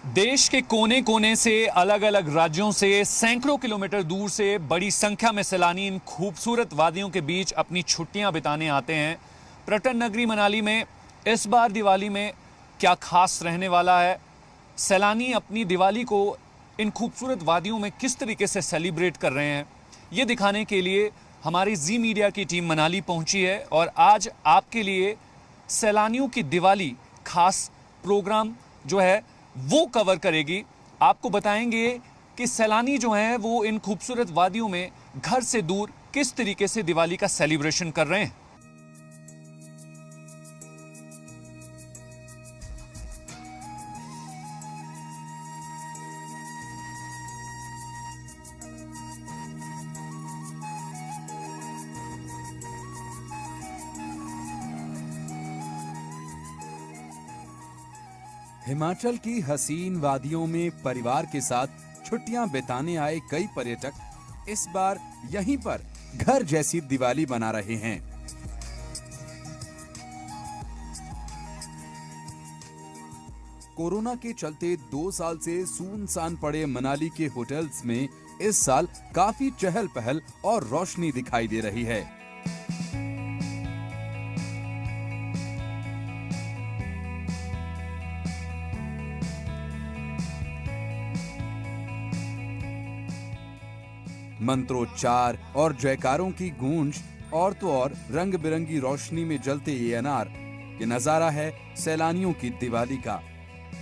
देश के कोने कोने से, अलग अलग राज्यों से, सैकड़ों किलोमीटर दूर से बड़ी संख्या में सैलानी इन खूबसूरत वादियों के बीच अपनी छुट्टियां बिताने आते हैं। पर्यटन नगरी मनाली में इस बार दिवाली में क्या खास रहने वाला है, सैलानी अपनी दिवाली को इन खूबसूरत वादियों में किस तरीके से सेलिब्रेट कर रहे हैं, ये दिखाने के लिए हमारी जी मीडिया की टीम मनाली पहुंची है और आज आपके लिए सैलानियों की दिवाली खास प्रोग्राम जो है वो कवर करेगी। आपको बताएंगे कि सैलानी जो हैं वो इन खूबसूरत वादियों में घर से दूर किस तरीके से दिवाली का सेलिब्रेशन कर रहे हैं। हिमाचल की हसीन वादियों में परिवार के साथ छुट्टियां बिताने आए कई पर्यटक इस बार यहीं पर घर जैसी दिवाली मना रहे हैं। कोरोना के चलते 2 साल से सुनसान पड़े मनाली के होटल्स में इस साल काफी चहल पहल और रोशनी दिखाई दे रही है। मंत्रोच्चार और जयकारों की गूंज और तो और रंग बिरंगी रोशनी में जलते ये अनार, ये नजारा है सैलानियों की दिवाली का,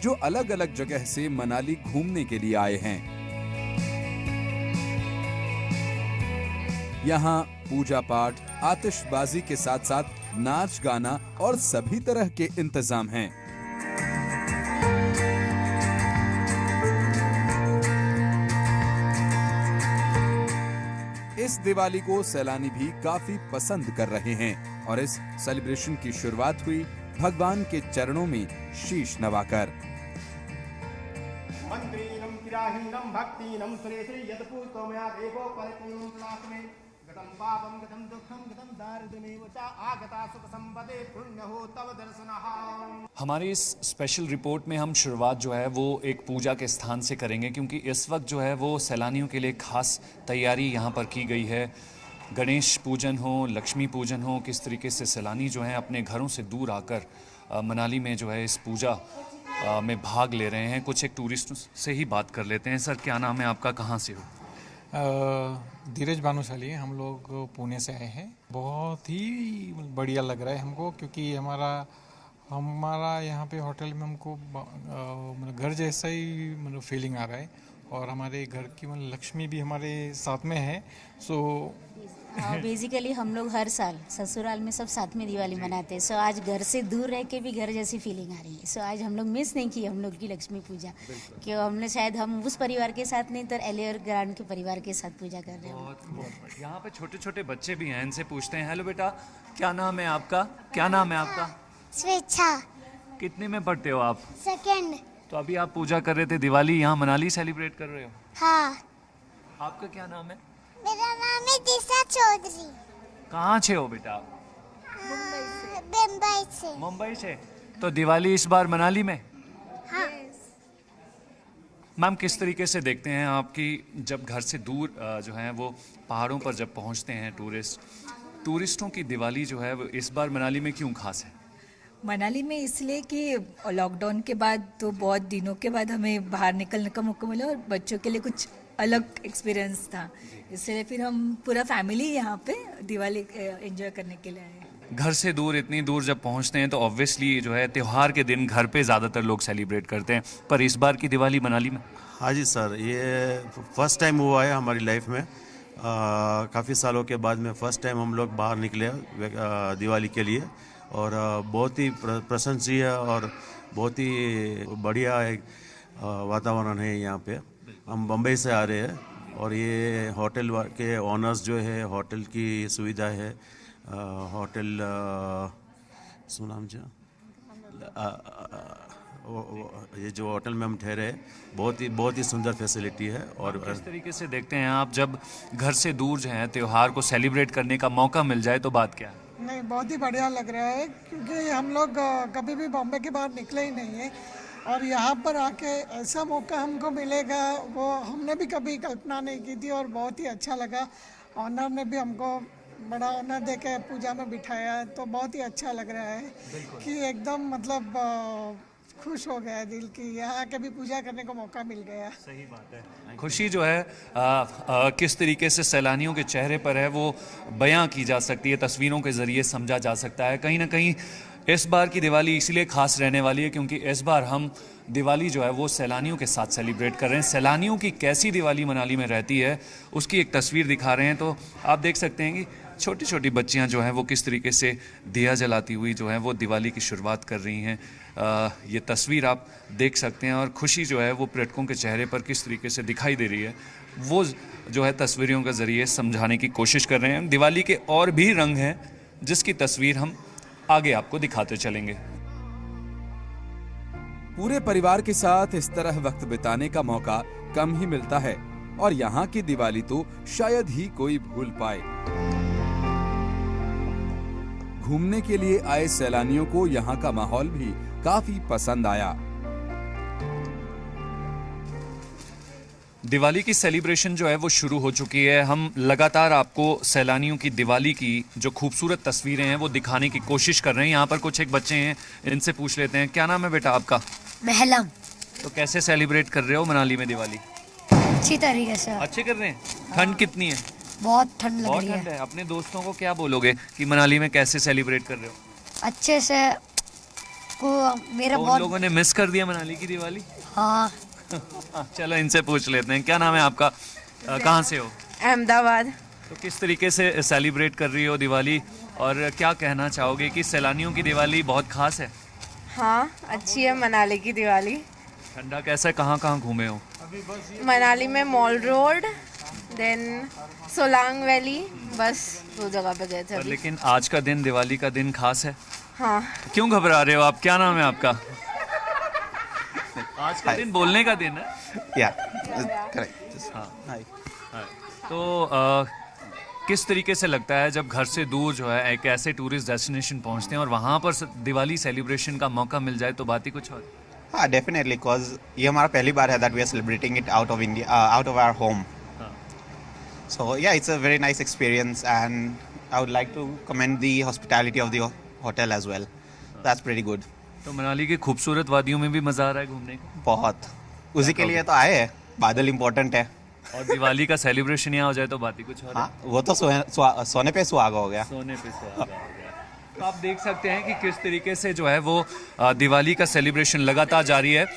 जो अलग अलग जगह से मनाली घूमने के लिए आए हैं। यहाँ पूजा पाठ, आतिशबाजी के साथ साथ नाच गाना और सभी तरह के इंतजाम हैं। इस दिवाली को सैलानी भी काफी पसंद कर रहे हैं और इस सेलिब्रेशन की शुरुआत हुई भगवान के चरणों में शीश नवाकर। हमारी इस स्पेशल रिपोर्ट में हम शुरुआत जो है वो एक पूजा के स्थान से करेंगे, क्योंकि इस वक्त जो है वो सैलानियों के लिए खास तैयारी यहाँ पर की गई है। गणेश पूजन हो, लक्ष्मी पूजन हो, किस तरीके से सैलानी जो हैं अपने घरों से दूर आकर मनाली में जो है इस पूजा में भाग ले रहे हैं। कुछ एक टूरिस्ट से ही बात कर लेते हैं। सर, क्या नाम है आपका, कहाँ से हो? धीरज भानुशाली है, हम लोग पुणे से आए हैं। बहुत ही बढ़िया लग रहा है हमको, क्योंकि हमारा यहाँ पे होटल में हमको मतलब घर जैसा ही मतलब फीलिंग आ रहा है और हमारे घर की मतलब लक्ष्मी भी हमारे साथ में है। सो बेसिकली हम लोग हर साल ससुराल में सब साथ में दिवाली मनाते हैं। सो आज घर से दूर रह के भी घर जैसी फीलिंग आ रही है। सो आज हम लोग मिस नहीं किए हम लोग की लक्ष्मी पूजा, क्यों हमने शायद हम उस परिवार के साथ नहीं तो एलियर ग्रांड के परिवार के साथ पूजा कर रहे हैं। यहाँ पे छोटे छोटे बच्चे भी हैं, इनसे पूछते हैं। हेलो बेटा, क्या नाम है आपका? क्या नाम है आपका? स्वेच्छा। कितने में पढ़ते हो आप? सेकंड। तो अभी आप पूजा कर रहे थे, दिवाली यहाँ मनाली सेलिब्रेट कर रहे हो? हाँ। आपका क्या नाम है? मेरा नाम है दिशा चौधरी। कहाँ से हो बेटा? मुंबई से। मुंबई से। तो दिवाली इस बार मनाली में? हाँ। मैम, किस तरीके से देखते हैं आपकी जब घर से दूर जो है वो पहाड़ों पर जब पहुंचते हैं टूरिस्टों की दिवाली जो है वो इस बार मनाली में क्यों खास है? मनाली में इसलिए कि लॉकडाउन के बाद तो बहुत दिनों के बाद हमें बाहर निकलने का मौका मिला और बच्चों के लिए कुछ अलग एक्सपीरियंस था, इसलिए फिर हम पूरा फैमिली यहाँ पे दिवाली एंजॉय करने के लिए आए। घर से दूर, इतनी दूर जब पहुँचते हैं तो ऑब्वियसली जो है त्यौहार के दिन घर पे ज़्यादातर लोग सेलिब्रेट करते हैं, पर इस बार की दिवाली मनाली में? हाँ जी सर, ये फर्स्ट टाइम हुआ है हमारी लाइफ में। काफ़ी सालों के बाद में फ़र्स्ट टाइम हम लोग बाहर निकले दिवाली के लिए और बहुत ही प्रशंसनीय और बहुत ही बढ़िया एक वातावरण है यहाँ पे। हम बम्बई से आ रहे हैं और ये होटल के ऑनर्स जो है, होटल की सुविधा है, होटल सुनाम जो ये जो होटल में हम ठहरे बहुत ही सुंदर फैसिलिटी है। और किस तरीके से देखते हैं आप जब घर से दूर जो हैं त्यौहार को सेलिब्रेट करने का मौका मिल जाए तो बात क्या है? नहीं, बहुत ही बढ़िया लग रहा है, क्योंकि हम लोग कभी भी बॉम्बे के बाहर निकले ही नहीं है और यहाँ पर आके ऐसा मौका हमको मिलेगा वो हमने भी कभी कल्पना नहीं की थी और बहुत ही अच्छा लगा। ऑनर ने भी हमको बड़ा ऑनर दे के पूजा में बिठाया तो बहुत ही अच्छा लग रहा है कि एकदम मतलब खुश हो गया दिल की यहाँ आके भी पूजा करने को मौका मिल गया। सही बात है। खुशी जो है किस तरीके से सैलानियों के चेहरे पर है वो बयां की जा सकती है, तस्वीरों के ज़रिए समझा जा सकता है। कहीं ना कहीं इस बार की दिवाली इसलिए ख़ास रहने वाली है क्योंकि इस बार हम दिवाली जो है वो सैलानियों के साथ सेलिब्रेट कर रहे हैं। सैलानियों की कैसी दिवाली मनाली में रहती है उसकी एक तस्वीर दिखा रहे हैं। तो आप देख सकते हैं कि छोटी छोटी बच्चियां जो हैं वो किस तरीके से दिया जलाती हुई जो है वो दिवाली की शुरुआत कर रही हैं। ये तस्वीर आप देख सकते हैं और खुशी जो है वो पर्यटकों के चेहरे पर किस तरीके से दिखाई दे रही है वो जो है तस्वीरों के ज़रिए समझाने की कोशिश कर रहे हैं। दिवाली के और भी रंग हैं जिसकी तस्वीर हम आगे आपको दिखाते चलेंगे। पूरे परिवार के साथ इस तरह वक्त बिताने का मौका कम ही मिलता है और यहाँ की दिवाली तो शायद ही कोई भूल पाए। घूमने के लिए आए सैलानियों को यहाँ का माहौल भी काफी पसंद आया। दिवाली की सेलिब्रेशन जो है वो शुरू हो चुकी है। हम लगातार आपको सैलानियों की दिवाली की जो खूबसूरत तस्वीरें हैं वो दिखाने की कोशिश कर रहे हैं। यहाँ पर कुछ एक बच्चे हैं, इनसे पूछ लेते हैं। क्या नाम है बेटा आपका? महलम। तो कैसे सेलिब्रेट कर रहे हो मनाली में दिवाली? अच्छी तरीके से। अच्छे कर रहे हैं। ठंड कितनी है? बहुत ठंड लग रही है। बहुत ठंड है। अपने दोस्तों को क्या बोलोगे कि मनाली में कैसे सेलिब्रेट कर रहे हो? अच्छे से। को मेरा तो बहुत लोगों ने मिस कर दिया मनाली की दिवाली। हाँ। चलो इनसे पूछ लेते हैं। क्या नाम है आपका? कहाँ से हो? अहमदाबाद। तो किस तरीके से सेलिब्रेट कर रही हो दिवाली और क्या कहना चाहोगे कि सैलानियों की दिवाली बहुत खास है? हाँ, अच्छी है मनाली की दिवाली। ठंडा कैसा है? कहाँ कहाँ घूमे हो? मनाली में mall road, then Solang valley, बस 2 जगह पे गए थे। लेकिन आज का दिन, दिवाली का दिन खास है। हाँ। क्यों घबरा रहे हो आप? क्या नाम है आपका? आज का दिन बोलने का दिन है। तो किस तरीके से लगता है जब घर से दूर जो है एक ऐसे टूरिस्ट डेस्टिनेशन पहुंचते हैं और वहां पर दिवाली सेलिब्रेशन का मौका मिल जाए तो बात ही कुछ और। हाँ, डेफिनेटली, बिकॉज ये हमारा पहली बार है that we are celebrating it out of India, out of our home. So yeah, it's a very nice experience and I would like to commend the hospitality of the hotel as well. That's pretty good. तो मनाली की खूबसूरत वादियों में भी मजा आ रहा है घूमने का? बहुत। उसी के लिए तो आए हैं। बादल इम्पोर्टेंट है और दिवाली का सेलिब्रेशन यहाँ हो जाए तो बात ही कुछ और। हाँ, वो तो सोने पे सुहागा हो गया। सोने पे सुहागा हो गया। तो आप देख सकते हैं कि किस तरीके से जो है वो दिवाली का सेलिब्रेशन लगातार जारी है।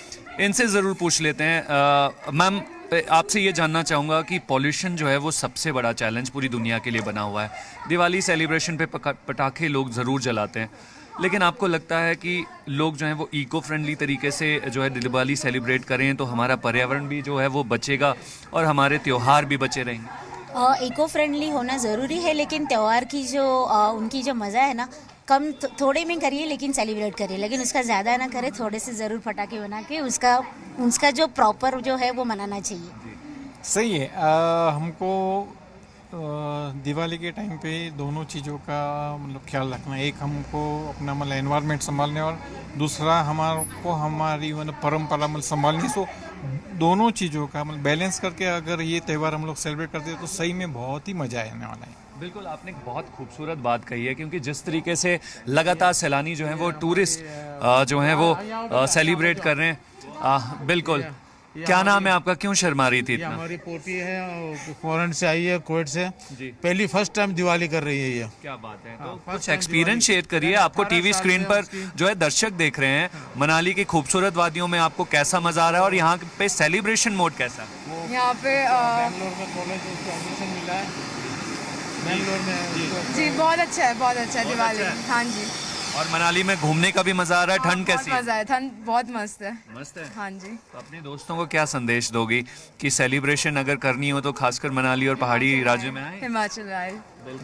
इनसे ज़रूर पूछ लेते हैं। मैम, आपसे ये जानना चाहूँगा कि पॉल्यूशन जो है वो सबसे बड़ा चैलेंज पूरी दुनिया के लिए बना हुआ है। दिवाली सेलिब्रेशन पे पटाखे लोग ज़रूर जलाते हैं, लेकिन आपको लगता है कि लोग जो हैं वो इको फ्रेंडली तरीके से जो है दिवाली सेलिब्रेट करें तो हमारा पर्यावरण भी जो है वो बचेगा और हमारे त्यौहार भी बचे रहेंगे? इको फ्रेंडली होना ज़रूरी है, लेकिन त्यौहार की जो उनकी जो मज़ा है ना, कम थोड़े में करिए लेकिन सेलिब्रेट करिए, लेकिन उसका ज़्यादा ना करें। थोड़े से ज़रूर पटाखे बना के उसका जो प्रॉपर जो है वो मनाना चाहिए। सही है। हमको दिवाली के टाइम पे दोनों चीज़ों का मतलब ख्याल रखना। एक हमको अपना मतलब एनवायरनमेंट संभालने और दूसरा हमारी मतलब परंपरा मतलब संभालनी। सो दोनों चीज़ों का मतलब बैलेंस करके अगर ये त्यौहार हम लोग सेलिब्रेट करते हैं तो सही में बहुत ही मज़ा आने वाला है। बिल्कुल, आपने एक बहुत खूबसूरत बात कही है क्योंकि जिस तरीके से लगातार सैलानी जो हैं वो टूरिस्ट जो हैं वो सेलिब्रेट कर रहे हैं। बिल्कुल। क्या नाम है आपका? क्यों शर्मा रही थी इतना? हमारी पोती है, फॉरेन से आई है, कुवैत से। पहली फर्स्ट टाइम दिवाली कर रही है ये। क्या बात है। तो कुछ एक्सपीरियंस शेयर करिए। आपको टीवी स्क्रीन पर जो है दर्शक देख रहे हैं, मनाली की खूबसूरत वादियों में आपको कैसा मजा आ रहा है और यहाँ पे सेलिब्रेशन मोड कैसा है? यहाँ पे बेंगलोर में कॉलेज उसको एडमिशन मिला है, बेंगलोर में। जी, बहुत अच्छा है, बहुत अच्छा है दिवाली। हाँ जी। और मनाली में घूमने का भी मजा आ रहा है। ठंड कैसी है? मजा है, ठंड बहुत मस्त है। मस्त है। हाँ जी। तो अपने दोस्तों को क्या संदेश दोगी कि सेलिब्रेशन अगर करनी हो तो खासकर मनाली और पहाड़ी राज्यों में आए? हिमाचल आए,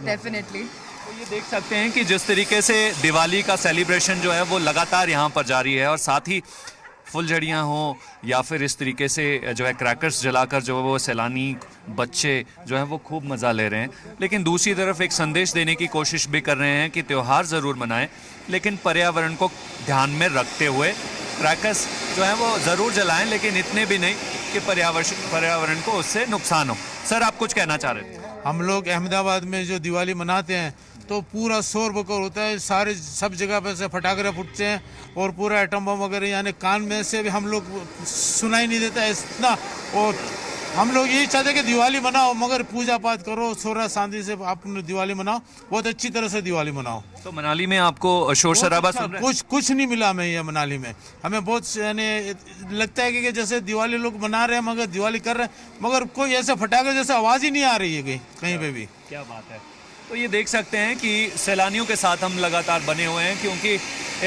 डेफिनेटली। तो ये देख सकते हैं कि जिस तरीके से दिवाली का सेलिब्रेशन जो है वो लगातार यहाँ पर जारी है और साथ ही फुलझड़ियाँ हों या फिर इस तरीके से जो है क्रैकर्स जलाकर जो है वो सैलानी बच्चे जो हैं वो खूब मज़ा ले रहे हैं। लेकिन दूसरी तरफ एक संदेश देने की कोशिश भी कर रहे हैं कि त्यौहार ज़रूर मनाएं, लेकिन पर्यावरण को ध्यान में रखते हुए क्रैकर्स जो हैं वो ज़रूर जलाएं, लेकिन इतने भी नहीं कि पर्यावरण को उससे नुकसान हो। सर, आप कुछ कहना चाह रहे थे? हम लोग अहमदाबाद में जो दिवाली मनाते हैं तो पूरा शोर बकोर होता है, सारे सब जगह पे से फटाखे फूटते हैं और पूरा एटम बम वगैरह, यानी कान में से भी हम लोग सुनाई नहीं देता है इतना। और हम लोग यही चाहते हैं कि दिवाली मनाओ, मगर पूजा पाठ करो, सोरा शांति से अपनी दिवाली मनाओ, बहुत अच्छी तरह से दिवाली मनाओ। तो मनाली में आपको शोर शराबा सुन रहे हैं? कुछ नहीं मिला हमें ये मनाली में। हमें बहुत यानी लगता है कि जैसे दिवाली लोग मना रहे हैं, मगर दिवाली कर रहे हैं, मगर कोई ऐसे फटाखे जैसे आवाज़ ही नहीं आ रही है कहीं पे भी। क्या बात है। तो ये देख सकते हैं कि सैलानियों के साथ हम लगातार बने हुए हैं, क्योंकि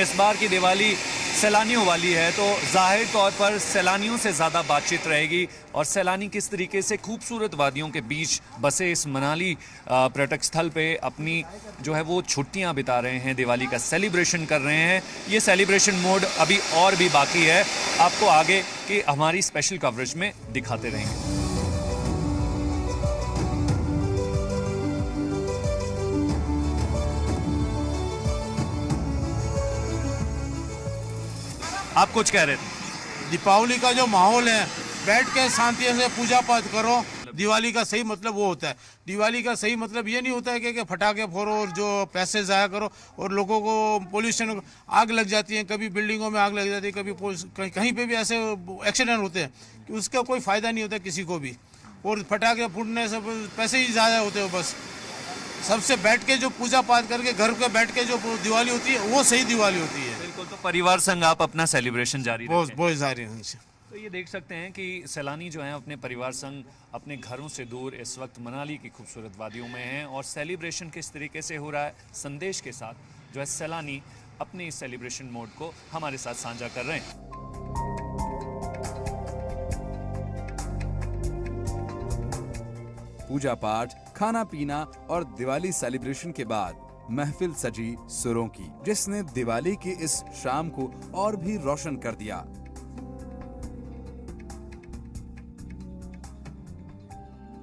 इस बार की दिवाली सैलानियों वाली है, तो जाहिर तौर पर सैलानियों से ज़्यादा बातचीत रहेगी और सैलानी किस तरीके से खूबसूरत वादियों के बीच बसे इस मनाली पर्यटक स्थल पे अपनी जो है वो छुट्टियां बिता रहे हैं, दिवाली का सेलिब्रेशन कर रहे हैं। ये सेलिब्रेशन मोड अभी और भी बाकी है, आपको आगे की हमारी स्पेशल कवरेज में दिखाते रहेंगे। आप कुछ कह रहे थे? दीपावली का जो माहौल है, बैठ के शांति से पूजा पाठ करो। दिवाली का सही मतलब वो होता है। दिवाली का सही मतलब ये नहीं होता है कि फटाके फोड़ो और जो पैसे ज़ाया करो और लोगों को पोल्यूशन, आग लग जाती है, कभी बिल्डिंगों में आग लग जाती है, कभी कहीं पे भी ऐसे एक्सीडेंट होते हैं कि उसका कोई फ़ायदा नहीं होता किसी को भी, और फटाके फूटने से पैसे ही ज़्यादा होते हो। बस सबसे बैठ के जो पूजा पाठ करके घर पे बैठ के जो दिवाली होती है वो सही दिवाली होती है। बिल्कुल। तो परिवार संग आप अपना सेलिब्रेशन जारी रखें। बहुत जारी है। तो ये देख सकते हैं कि सैलानी जो हैं अपने परिवार संग अपने घरों से दूर इस वक्त मनाली की खूबसूरत वादियों में हैं और सेलिब्रेशन किस तरीके से हो रहा है संदेश के साथ जो है सैलानी अपने इस सेलिब्रेशन मोड को हमारे साथ साझा कर रहे हैं। पूजा पाठ, खाना पीना और दिवाली सेलिब्रेशन के बाद महफिल सजी सुरों की, जिसने दिवाली की इस शाम को और भी रोशन कर दिया।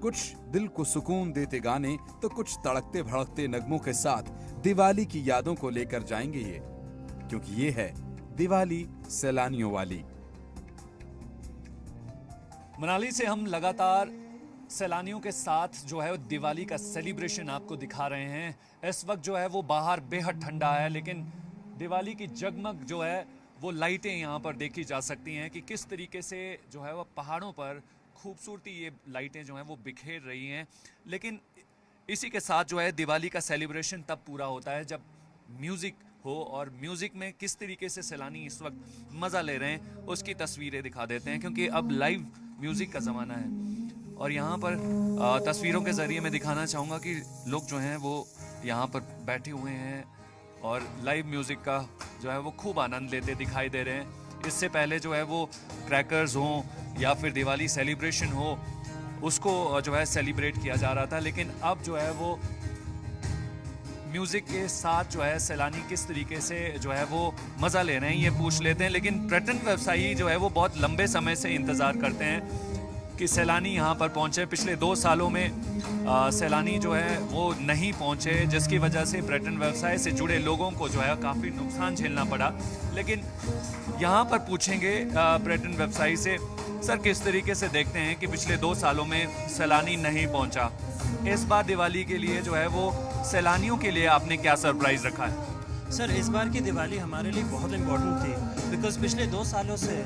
कुछ दिल को सुकून देते गाने तो कुछ तड़कते भड़कते नगमों के साथ दिवाली की यादों को लेकर जाएंगे ये, क्योंकि ये है दिवाली सैलानियों वाली। मनाली से हम लगातार सैलानियों के साथ जो है दिवाली का सेलिब्रेशन आपको दिखा रहे हैं। इस वक्त जो है वो बाहर बेहद ठंडा है, लेकिन दिवाली की जगमग जो है वो लाइटें यहाँ पर देखी जा सकती हैं कि किस तरीके से जो है वो पहाड़ों पर खूबसूरती ये लाइटें जो हैं वो बिखेर रही हैं। लेकिन इसी के साथ जो है दिवाली का सेलिब्रेशन तब पूरा होता है जब म्यूज़िक हो, और म्यूज़िक में किस तरीके से सैलानी इस वक्त मज़ा ले रहे हैं उसकी तस्वीरें दिखा देते हैं, क्योंकि अब लाइव म्यूज़िक का ज़माना है। और यहाँ पर तस्वीरों के ज़रिए मैं दिखाना चाहूँगा कि लोग जो हैं वो यहाँ पर बैठे हुए हैं और लाइव म्यूज़िक का जो है वो खूब आनंद लेते दिखाई दे रहे हैं। इससे पहले जो है वो क्रैकर्स हों या फिर दिवाली सेलिब्रेशन हो, उसको जो है सेलिब्रेट किया जा रहा था, लेकिन अब जो है वो म्यूज़िक के साथ जो है सैलानी किस तरीके से जो है वो मज़ा ले रहे हैं ये पूछ लेते हैं। लेकिन पर्यटन व्यवसायी जो है वो बहुत लंबे समय से इंतज़ार करते हैं कि सैलानी यहाँ पर पहुँचे। पिछले 2 सालों में सैलानी जो है वो नहीं पहुँचे, जिसकी वजह से पर्यटन व्यवसाय से जुड़े लोगों को जो है काफ़ी नुकसान झेलना पड़ा। लेकिन यहाँ पर पूछेंगे पर्यटन व्यवसायी से, सर किस तरीके से देखते हैं कि पिछले 2 सालों में सैलानी नहीं पहुँचा, इस बार दिवाली के लिए जो है वो सैलानियों के लिए आपने क्या सरप्राइज़ रखा है? सर इस बार की दिवाली हमारे लिए बहुत इम्पोर्टेंट थी, बिकॉज पिछले 2 सालों से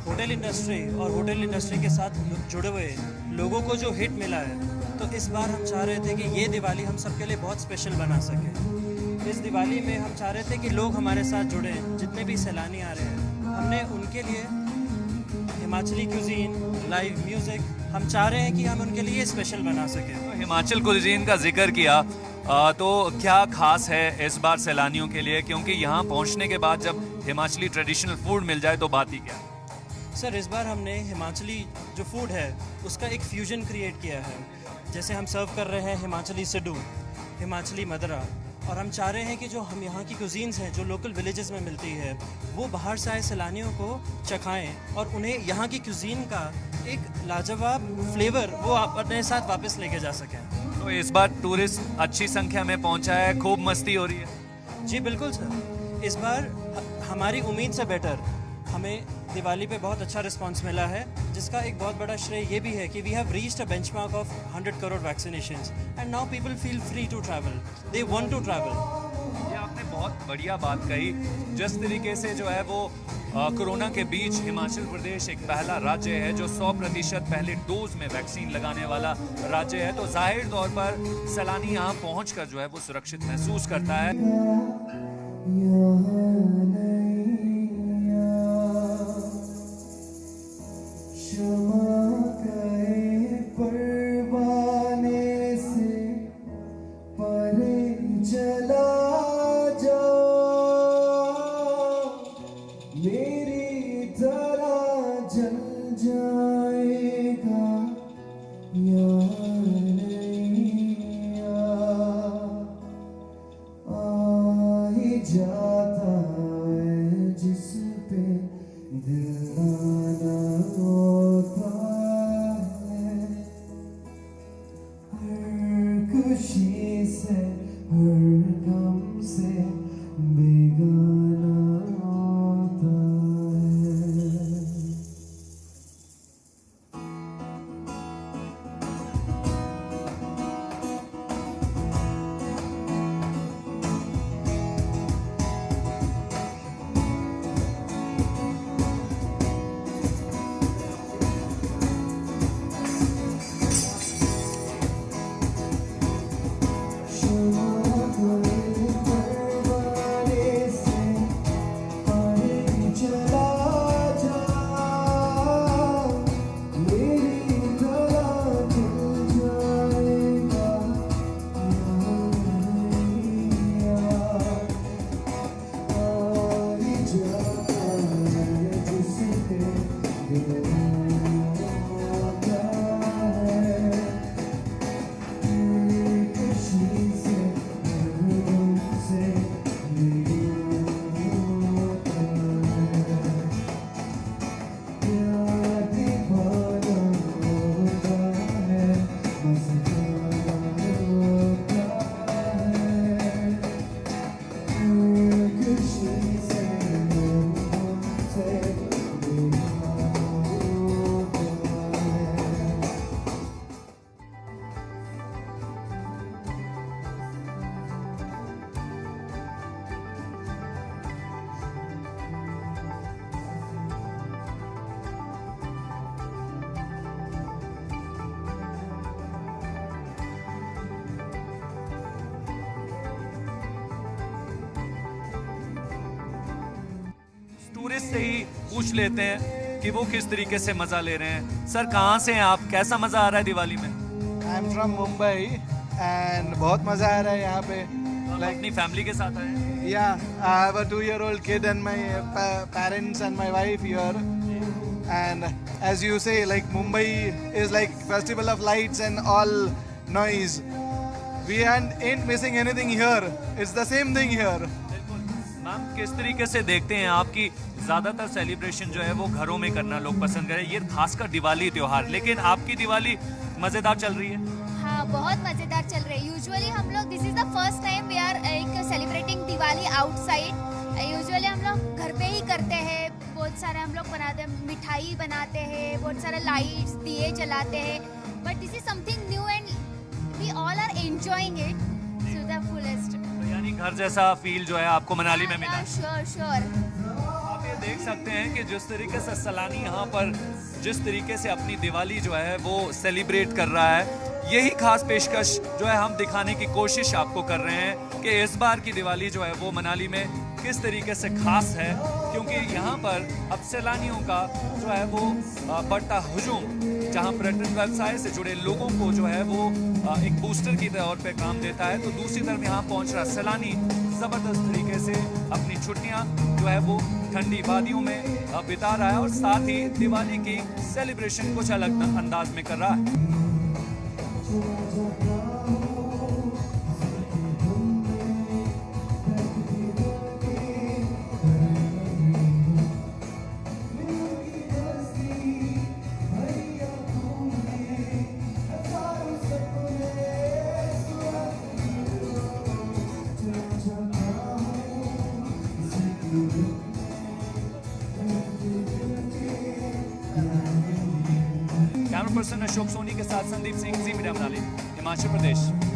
होटल इंडस्ट्री और होटल इंडस्ट्री के साथ जुड़े हुए लोगों को जो हिट मिला है, तो इस बार हम चाह रहे थे कि ये दिवाली हम सबके लिए बहुत स्पेशल बना सके। इस दिवाली में हम चाह रहे थे कि लोग हमारे साथ जुड़े, जितने भी सैलानी आ रहे हैं, हमने उनके लिए हिमाचली क्यूजीन, लाइव म्यूज़िक, हम चाह रहे हैं कि हम उनके लिए स्पेशल बना सकें। तो हिमाचल क्यूजीन का जिक्र किया, तो क्या खास है इस बार सैलानियों के लिए, क्योंकि यहाँ पहुँचने के बाद जब हिमाचली ट्रेडिशनल फूड मिल जाए तो बात ही क्या? सर इस बार हमने हिमाचली जो फूड है उसका एक फ्यूजन क्रिएट किया है। जैसे हम सर्व कर रहे हैं हिमाचली सिड्डू, हिमाचली मदरा और हम चाह रहे हैं कि जो हम यहाँ की कुजीन्स हैं जो लोकल विलेजेस में मिलती है वो बाहर से आए सैलानियों को चखाएं और उन्हें यहाँ की कुजीन का एक लाजवाब फ्लेवर वो अपने साथ वापस लेके जा सकें। तो इस बार टूरिस्ट अच्छी संख्या में पहुँचा है, खूब मस्ती हो रही है? जी बिल्कुल सर, इस बार हमारी उम्मीद से बेटर हमें दिवाली पे बहुत अच्छा रिस्पांस मिला है, जिसका एक बहुत बड़ा श्रेय ये भी है कि we have reached a benchmark of 100 crore vaccinations and now people feel free to travel, they want to travel. ये आपने बहुत बढ़िया बात कही। जिस तरीके से जो है वो कोरोना के बीच हिमाचल प्रदेश एक पहला राज्य है जो 100% पहले डोज में वैक्सीन लगाने वाला राज्य है, तो जाहिर तौर पर सैलानी यहाँ पहुँचकर जो है वो सुरक्षित महसूस करता है। टूरिस्ट से ही पूछ लेते हैं कि वो किस तरीके से मजा ले रहे हैं। सर कहाँ से हैं आप, कैसा मजा आ रहा है दिवाली में? I am from Mumbai and बहुत मजा आ रहा है यहाँ पे। अपनी फैमिली के साथ आए हैं? या I have a 2-year-old kid and my parents and my wife here, and as you say, like Mumbai is like festival of lights and all noise. We ain't missing anything here. It's the same thing here. Ma'am किस तरीके से देखते हैं आपकी ज्यादातर celebration जो है वो घरों में करना लोग पसंद करें, ये खासकर दिवाली त्योहार, लेकिन आपकी दिवाली मजेदार चल रही है? हाँ बहुत मजेदार चल रही है। यूजुअली हम लोग this is the first time we are celebrating Diwali outside. Usually हम लोग घर पे ही करते हैं, बहुत सारे हम लोग बनाते हैं, मिठाई बनाते हैं, बहुत सारे लाइट्स दिए जलाते हैं, but this is something new and we all are enjoying it to the fullest. यानी घर जैसा फील जो है आपको मनाली में मिला? श्योर। आप ये देख सकते हैं कि जिस तरीके से सैलानी यहाँ पर जिस तरीके से अपनी दिवाली जो है वो सेलिब्रेट कर रहा है, यही खास पेशकश जो है हम दिखाने की कोशिश आपको कर रहे हैं कि इस बार की दिवाली जो है वो मनाली में किस तरीके से खास है, क्योंकि यहाँ पर अब सैलानियों का जो है वो बढ़ता हुजूम जहाँ पर्यटन व्यवसाय से जुड़े लोगों को जो है वो एक बूस्टर की तौर पे काम देता है, तो दूसरी तरफ यहाँ पहुँच रहा सैलानी ज़बरदस्त तरीके से अपनी छुट्टियाँ जो है वो ठंडी वादियों में बिता रहा है और साथ ही दिवाली की सेलिब्रेशन कुछ अलग अंदाज में कर रहा है। कैमरा पर्सन अशोक सोनी के साथ संदीप सिंह, जी मीडिया मनाली, हिमाचल प्रदेश।